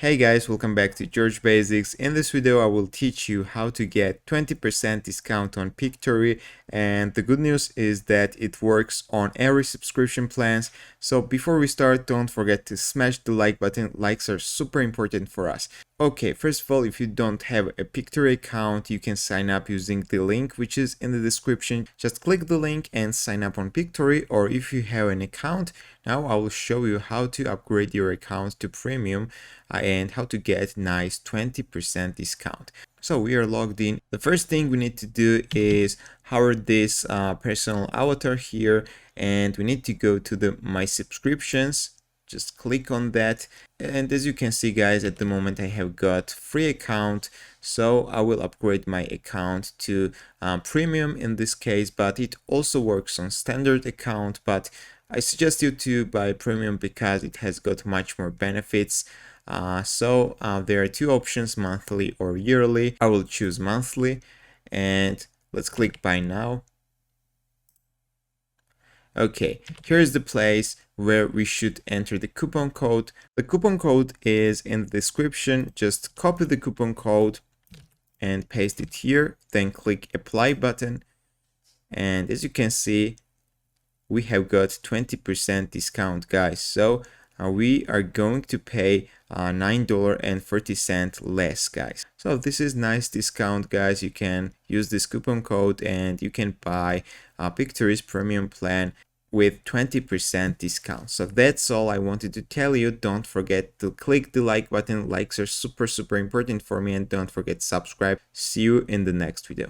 Hey guys, welcome back to George Basics. In this video, I will teach you how to get 20% discount on Pictory, and the good news is that it works on every subscription plans. So before we start, don't forget to smash the like button. Likes are super important for us. Okay, first of all, if you don't have a Pictory account, you can sign up using the link which is in the description. Just click the link and sign up on Pictory, or if you have an account, now I will show you how to upgrade your account to premium and how to get nice 20% discount. So we are logged in. The first thing we need to do is hover this personal avatar here, and we need to go to the My Subscriptions. Just click on that, and as you can see guys, at the moment I have got free account, so I will upgrade my account to premium in this case, but it also works on standard account, but I suggest you to buy premium because it has got much more benefits. There are two options, monthly or yearly. I will choose monthly, and let's click buy now. Okay, here's the place where we should enter the coupon code. The coupon code is in the description. Just copy the coupon code and paste it here, then click apply button, and as you can see, we have got 20% discount guys. So we are going to pay $9.40 less guys. So this is nice discount guys. You can use this coupon code and you can buy Pictory's premium plan with 20% discount. So that's all I wanted to tell you. Don't forget to click the like button. Likes are super important for me, and don't forget to subscribe. See you in the next video.